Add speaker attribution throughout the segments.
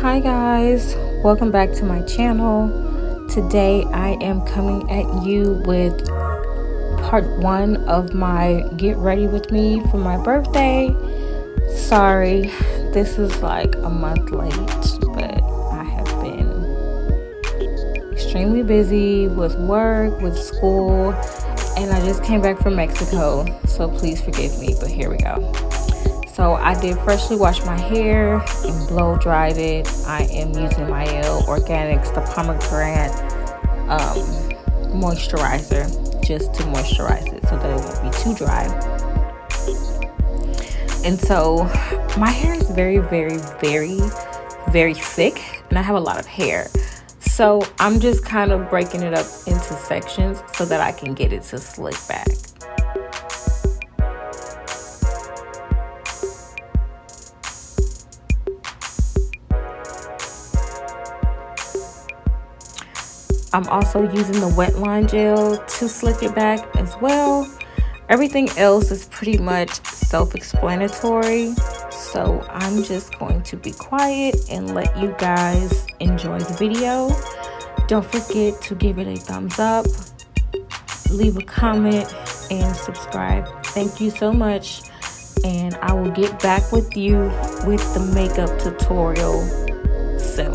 Speaker 1: Hi guys, welcome back to my channel. Today I am coming at you with part 1 of my get ready with me for my birthday. Sorry, this is like a month late, but I have been extremely busy with work, with school, and I just came back from Mexico, so please forgive me, but here we go. So I did freshly wash my hair and blow dried it. I am using my Organics, the pomegranate moisturizer, just to moisturize it so that it won't be too dry. And so my hair is very, very, very, very thick, and I have a lot of hair. So I'm just kind of breaking it up into sections so that I can get it to slick back. I'm also using the wet line gel to slick it back as well. Everything else is pretty much self-explanatory. So I'm just going to be quiet and let you guys enjoy the video. Don't forget to give it a thumbs up, leave a comment, and subscribe. Thank you so much. And I will get back with you with the makeup tutorial soon.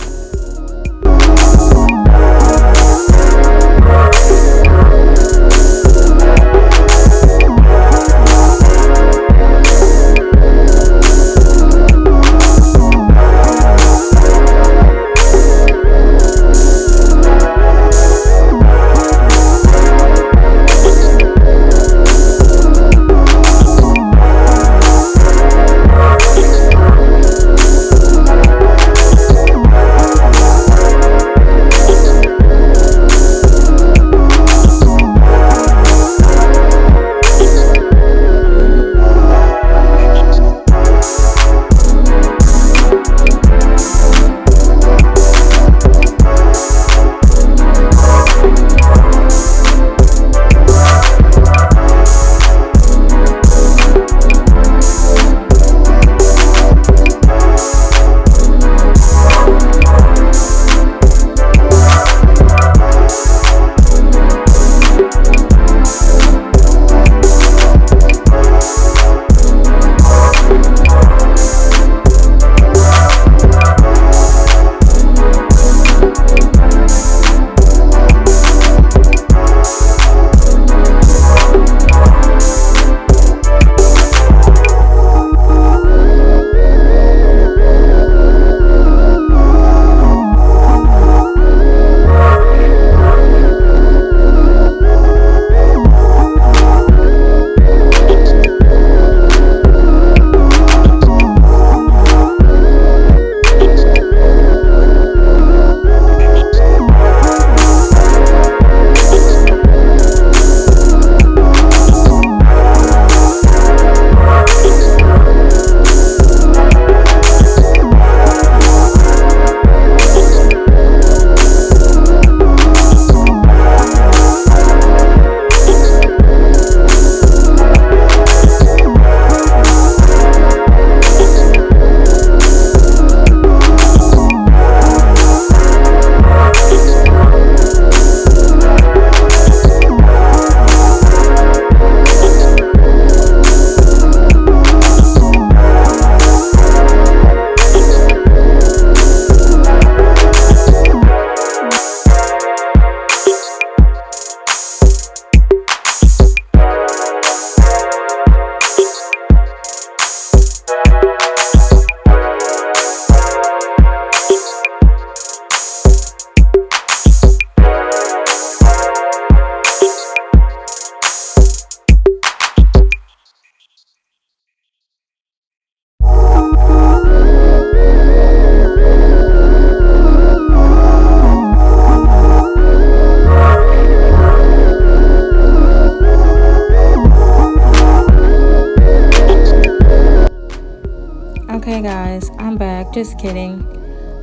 Speaker 1: Okay guys, I'm back. Just kidding.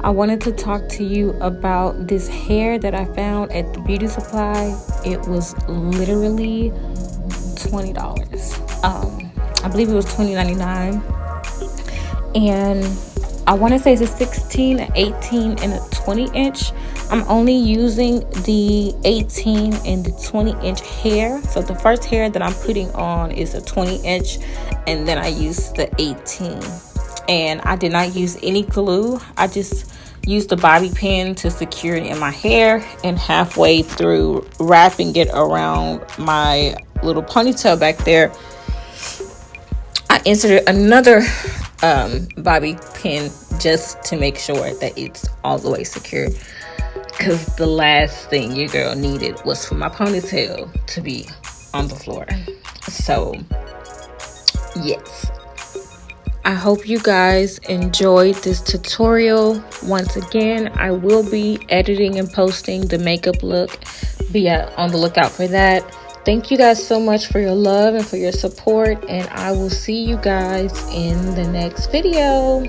Speaker 1: I wanted to talk to you about this hair that I found at the beauty supply. It was literally $20. I believe it was $20.99. And I want to say it's a 16, an 18, and a 20 inch. I'm only using the 18 and the 20 inch hair. So the first hair that I'm putting on is a 20 inch, and then I use the 18. And I did not use any glue. I just used the bobby pin to secure it in my hair, and halfway through wrapping it around my little ponytail back there, I inserted another bobby pin just to make sure that it's all the way secured, because the last thing your girl needed was for my ponytail to be on the floor. So yes, I hope you guys enjoyed this tutorial. Once again, I will be editing and posting the makeup look. Be on the lookout for that. Thank you guys so much for your love and for your support, and I will see you guys in the next video.